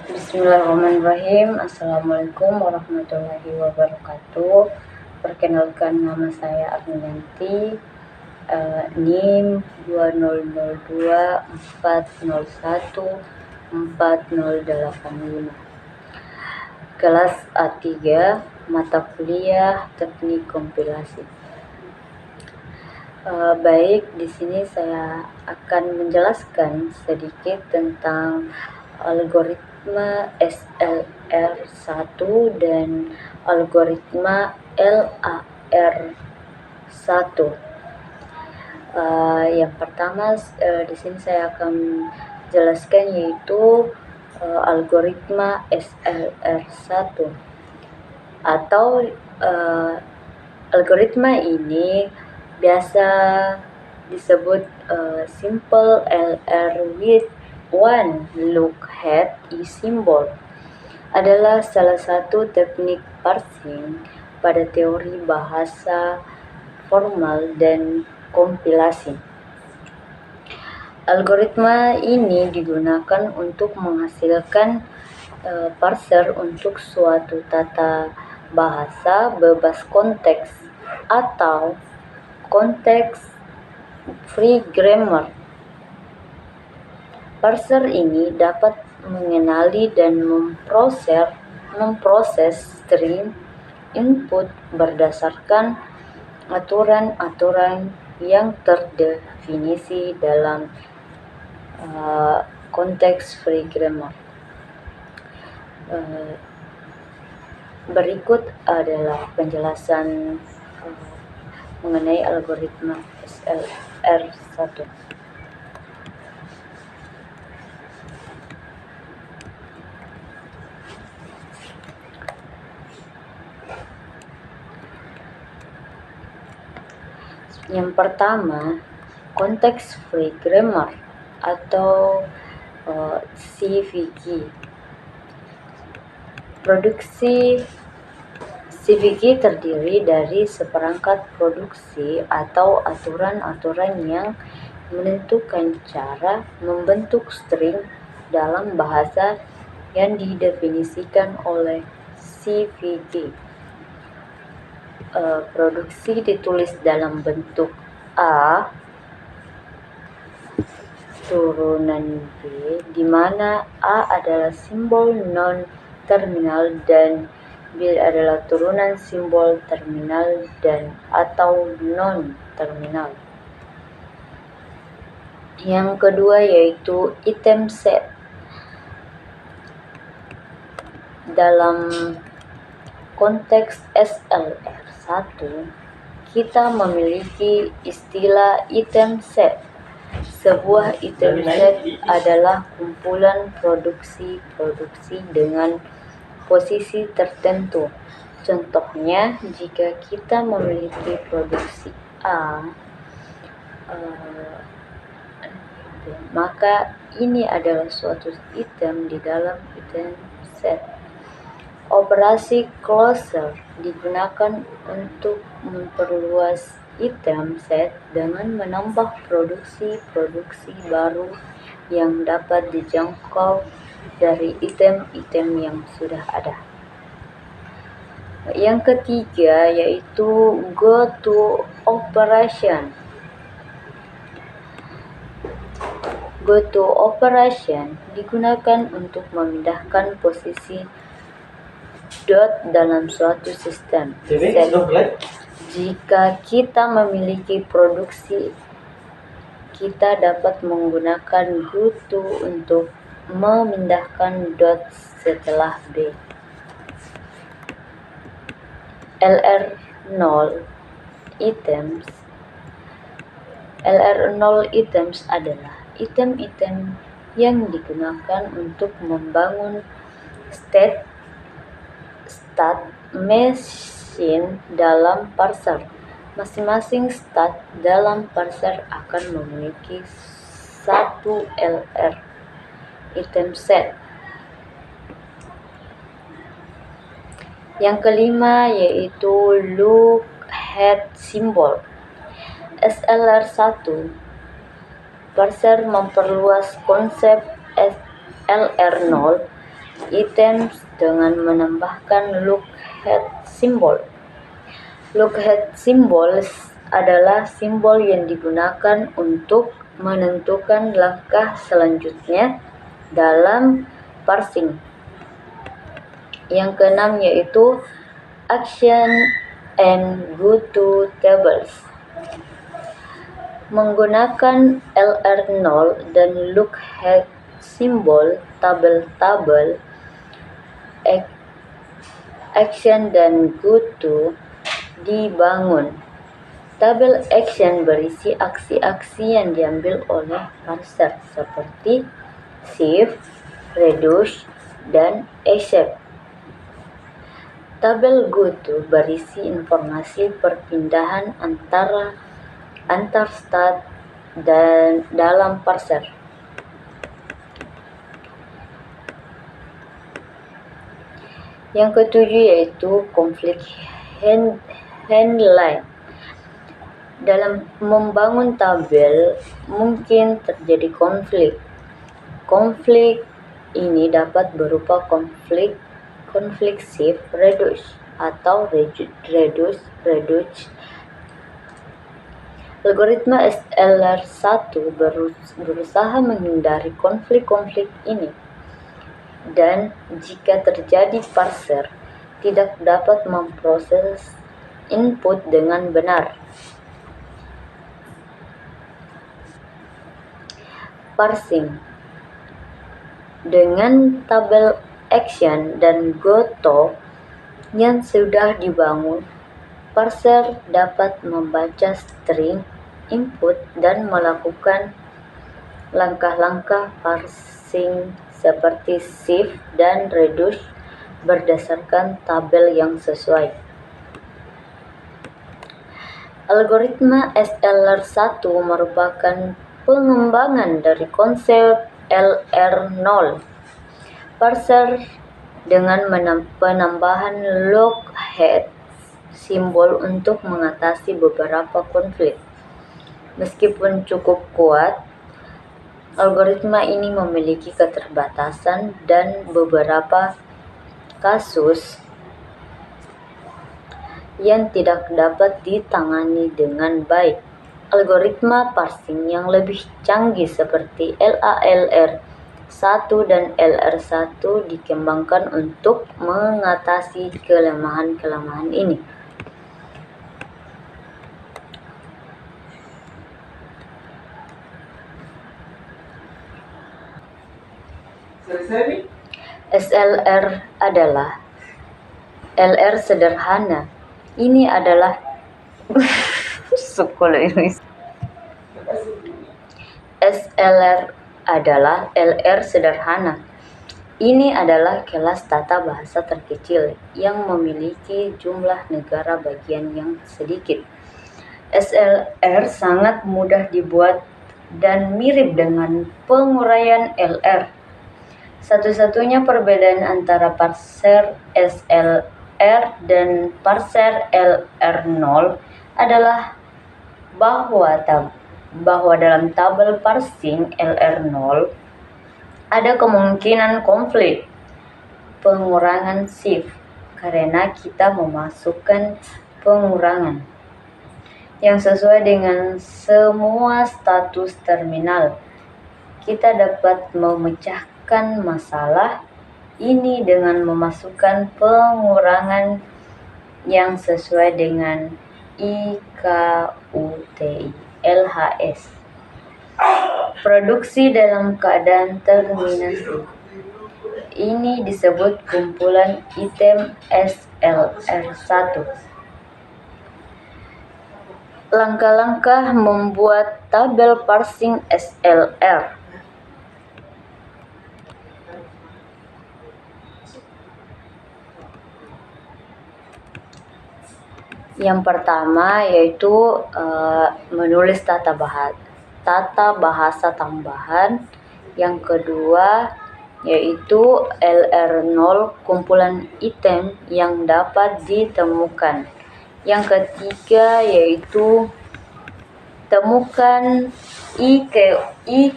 Bismillahirrahmanirrahim. Assalamualaikum warahmatullahi wabarakatuh. Perkenalkan, nama saya Arnianti, NIM 202240140885. Kelas A3, mata kuliah Teknik Kompilasi. Baik, di sini saya akan menjelaskan sedikit tentang algoritma SLR1 dan algoritma LAR1. Yang pertama, di sini saya akan jelaskan yaitu algoritma SLR1 atau algoritma ini biasa disebut simple LR with one look ahead symbol, adalah salah satu teknik parsing pada teori bahasa formal dan kompilasi. Algoritma ini digunakan untuk menghasilkan parser untuk suatu tata bahasa bebas konteks atau konteks free grammar. Parser ini dapat mengenali dan memproses string input berdasarkan aturan-aturan yang terdefinisi dalam konteks free grammar. Berikut adalah penjelasan mengenai algoritma SLR1. Yang pertama, konteks free grammar atau CVG. Produksi CVG terdiri dari seperangkat produksi atau aturan-aturan yang menentukan cara membentuk string dalam bahasa yang didefinisikan oleh CVG. Produksi ditulis dalam bentuk A turunan B, di mana A adalah simbol non-terminal dan B adalah turunan simbol terminal dan atau non-terminal. Yang kedua yaitu item set. Dalam konteks SLR1, kita memiliki istilah item set. Sebuah item set adalah kumpulan produksi dengan posisi tertentu. Contohnya, jika kita memiliki produksi A, maka ini adalah suatu item di dalam item set. Operasi closure digunakan untuk memperluas item set dengan menambah produksi baru yang dapat dijangkau dari item-item yang sudah ada. Yang ketiga yaitu goto operation. Goto operation digunakan untuk memindahkan posisi dot dalam suatu sistem set. Jika kita memiliki produksi, kita dapat menggunakan goto untuk memindahkan dot setelah B. LR0 items adalah item-item yang digunakan untuk membangun state machine dalam parser. Masing-masing state dalam parser akan memiliki satu LR item set. Yang kelima yaitu look ahead symbol. SLR1 parser memperluas konsep LR0 items dengan menambahkan lookhead symbol. Lookhead symbols adalah simbol yang digunakan untuk menentukan langkah selanjutnya dalam parsing. Yang keenam yaitu action and goto tables. Menggunakan LR0 dan lookhead simbol, tabel-tabel action dan goto dibangun. Tabel action berisi aksi-aksi yang diambil oleh parser seperti shift, reduce, dan accept. Tabel goto berisi informasi perpindahan antar stat dan dalam parser. Yang ketujuh yaitu konflik handline. Dalam membangun tabel mungkin terjadi konflik. Konflik ini dapat berupa konflik shift reduce atau reduce. Algoritma SLR1 berusaha menghindari konflik-konflik ini, dan jika terjadi parser tidak dapat memproses input dengan benar. Parsing dengan tabel action dan goto yang sudah dibangun, parser dapat membaca string input dan melakukan langkah-langkah parsing seperti shift dan reduce berdasarkan tabel yang sesuai. Algoritma SLR1 merupakan pengembangan dari konsep LR0. Parser dengan penambahan lookhead simbol untuk mengatasi beberapa konflik. Meskipun cukup kuat, algoritma ini memiliki keterbatasan dan beberapa kasus yang tidak dapat ditangani dengan baik. Algoritma parsing yang lebih canggih seperti LALR1 dan LR1 dikembangkan untuk mengatasi kelemahan-kelemahan ini. SLR adalah LR sederhana. Ini adalah SLR adalah LR sederhana. Ini adalah kelas tata bahasa terkecil yang memiliki jumlah negara bagian yang sedikit. SLR sangat mudah dibuat dan mirip dengan penguraian LR. Satu-satunya perbedaan antara parser SLR dan parser LR0 adalah bahwa dalam tabel parsing LR0 ada kemungkinan konflik pengurangan shift karena kita memasukkan pengurangan yang sesuai dengan semua status terminal. Kita dapat memecahkan masalah ini dengan memasukkan pengurangan yang sesuai dengan IKUTI LHS. Produksi dalam keadaan terminasi. Ini disebut kumpulan item SLR1. Langkah-langkah membuat tabel parsing SLR. Yang pertama yaitu menulis tata bahasa tambahan. Yang kedua yaitu LR0 kumpulan item yang dapat ditemukan. Yang ketiga yaitu temukan IKUTI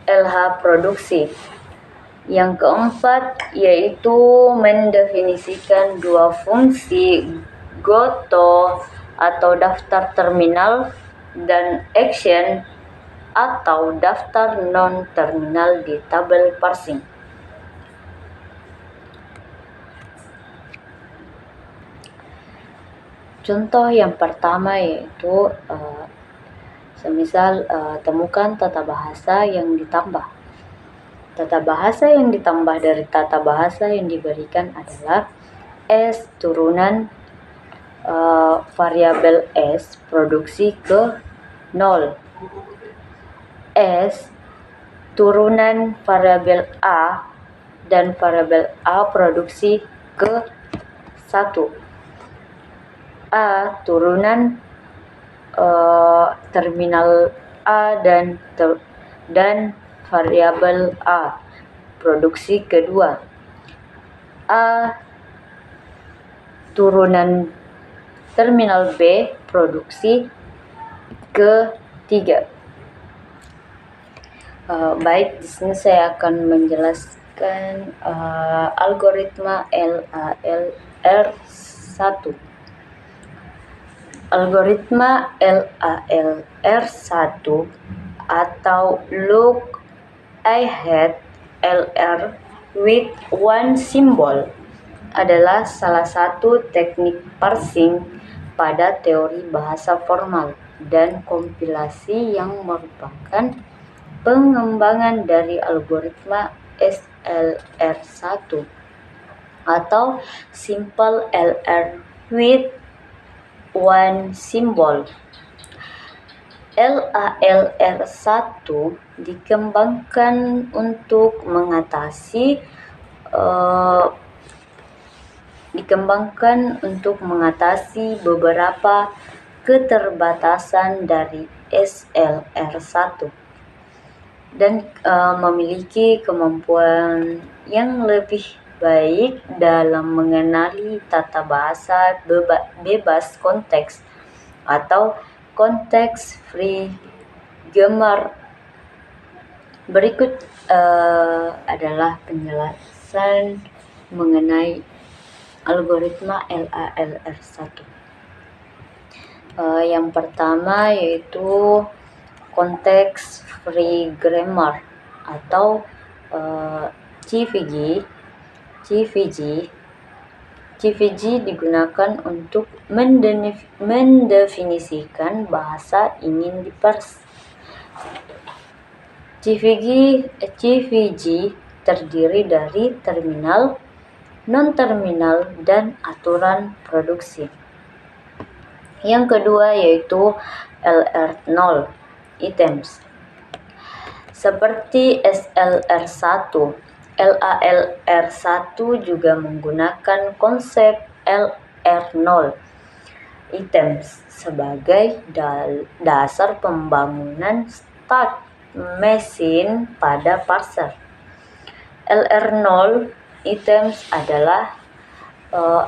LH produksi. Yang keempat yaitu mendefinisikan dua fungsi goto atau daftar terminal dan action atau daftar non-terminal di tabel parsing. Contoh yang pertama yaitu semisal temukan tata bahasa yang ditambah. Tata bahasa yang ditambah dari tata bahasa yang diberikan adalah S turunan variabel S produksi ke 0, S turunan variabel A dan variabel A produksi ke 1, A turunan terminal A dan variabel A produksi kedua, A turunan terminal B produksi ketiga. Baik, di sini saya akan menjelaskan algoritma LALR1. Algoritma LALR1 atau Look Ahead LR with one symbol adalah salah satu teknik parsing pada teori bahasa formal dan kompilasi yang merupakan pengembangan dari algoritma SLR1 atau Simple LR with one symbol. LALR1 dikembangkan untuk mengatasi beberapa keterbatasan dari SLR1 dan memiliki kemampuan yang lebih baik dalam mengenali tata bahasa bebas konteks atau context-free grammar. Berikut adalah penjelasan mengenai algoritma LALR1. Yang pertama yaitu context-free grammar atau CVG. CVG digunakan untuk mendefinisikan bahasa ingin diparse. CVG terdiri dari terminal, non-terminal, dan aturan produksi. Yang kedua yaitu LR0, items. Seperti SLR1, LALR1 juga menggunakan konsep LR0, items, sebagai dasar pembangunan state machine pada parser. LR0 items adalah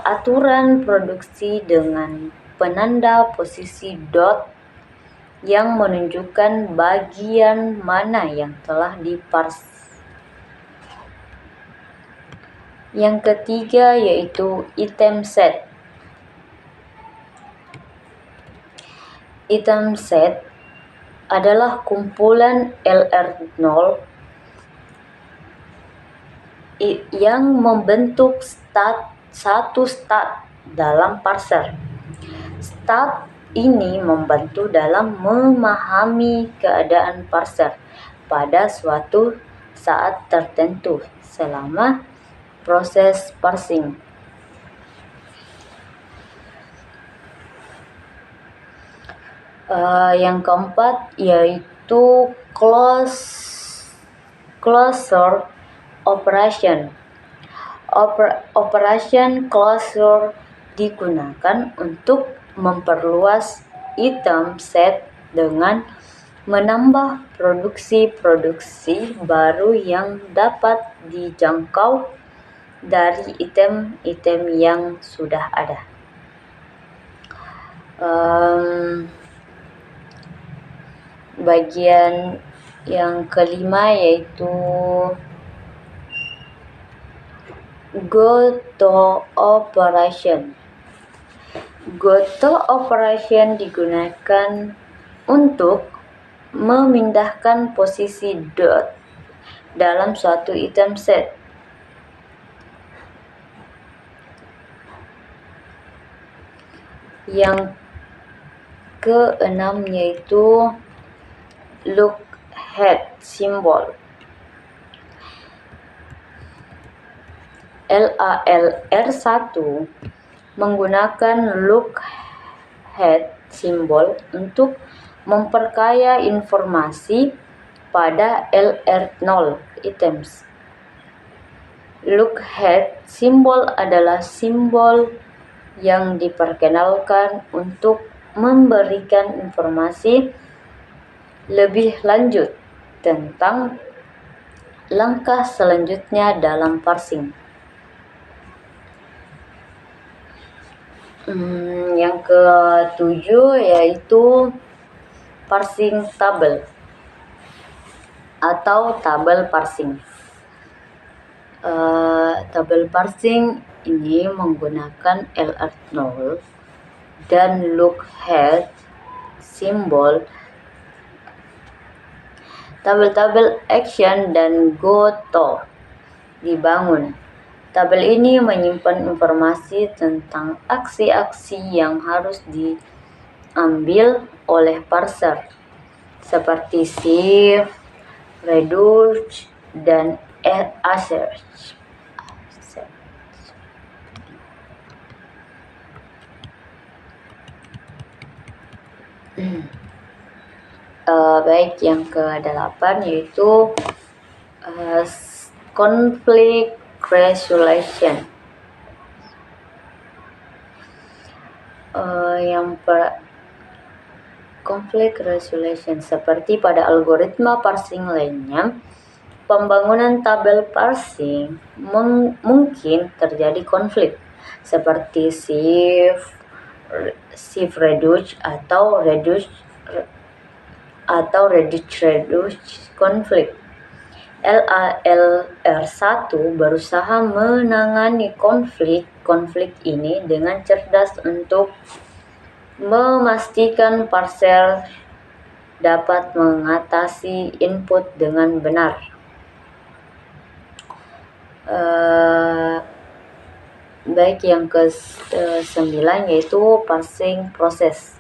aturan produksi dengan penanda posisi dot yang menunjukkan bagian mana yang telah diparse. Yang ketiga yaitu item set. Item set adalah kumpulan LR0 yang membentuk satu stat dalam parser. Stat ini membantu dalam memahami keadaan parser pada suatu saat tertentu selama proses parsing. Yang keempat yaitu closure operation. Operation closure digunakan untuk memperluas item set dengan menambah produksi baru yang dapat dijangkau dari item-item yang sudah ada. Bagian yang kelima yaitu Goto operation. Goto operation digunakan untuk memindahkan posisi dot dalam suatu item set. Yang keenam yaitu lookahead symbol. LALR1 menggunakan lookahead symbol untuk memperkaya informasi pada LR0 items. Lookahead symbol adalah simbol yang diperkenalkan untuk memberikan informasi lebih lanjut tentang langkah selanjutnya dalam parsing. Yang ketujuh yaitu parsing table atau tabel parsing. Tabel parsing ini menggunakan LR0 dan lookahead simbol. Tabel-tabel action dan goto dibangun. Tabel ini menyimpan informasi tentang aksi-aksi yang harus diambil oleh parser, seperti shift, reduce, dan assert. Baik, yang ke-8 yaitu conflict resolution. Conflict resolution seperti pada algoritma parsing lainnya, pembangunan tabel parsing mungkin terjadi konflik seperti shift reduce atau reduce konflik. LALR1 berusaha menangani konflik ini dengan cerdas untuk memastikan parser dapat mengatasi input dengan benar. Baik, yang ke-9 yaitu parsing proses.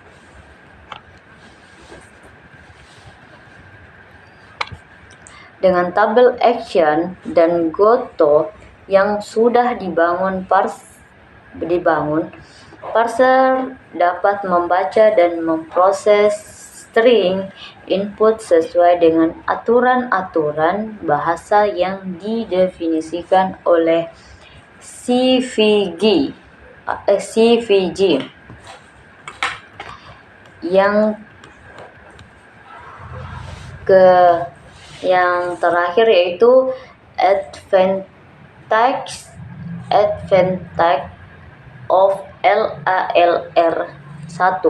Dengan tabel action dan goto yang sudah dibangun, parser dapat membaca dan memproses string input sesuai dengan aturan-aturan bahasa yang didefinisikan oleh CVG. Yang terakhir yaitu advantage of LALR1.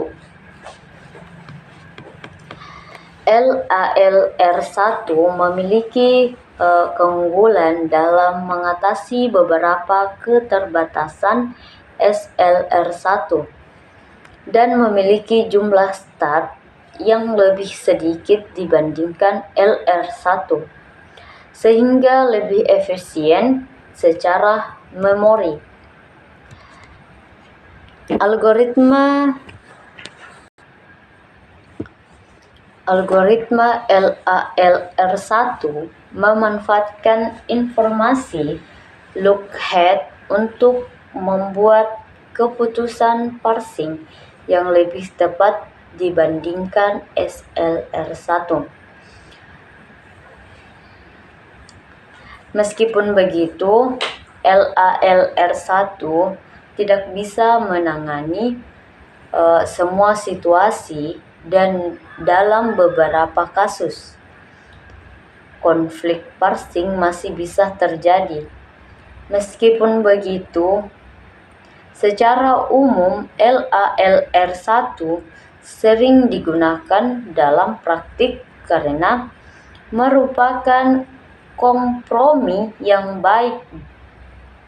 LALR1 memiliki keunggulan dalam mengatasi beberapa keterbatasan SLR1 dan memiliki jumlah start yang lebih sedikit dibandingkan LR1, sehingga lebih efisien secara memori. Algoritma LALR1 memanfaatkan informasi lookahead untuk membuat keputusan parsing yang lebih tepat dibandingkan SLR1. Meskipun begitu, LALR1 tidak bisa menangani semua situasi, dan dalam beberapa kasus, konflik parsing masih bisa terjadi. Meskipun begitu, secara umum LALR1 sering digunakan dalam praktik karena merupakan kompromi yang baik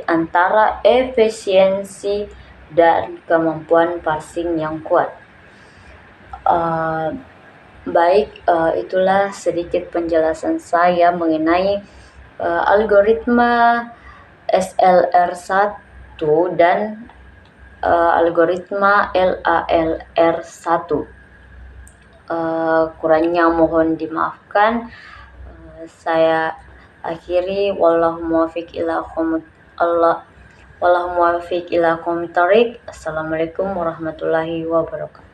antara efisiensi dan kemampuan parsing yang kuat. Itulah sedikit penjelasan saya mengenai algoritma SLR1 dan algoritma LALR1. Kurangnya mohon dimaafkan. Saya akhiri, wallahu muwaffiq ila aqwamit thoriq. Assalamualaikum warahmatullahi wabarakatuh.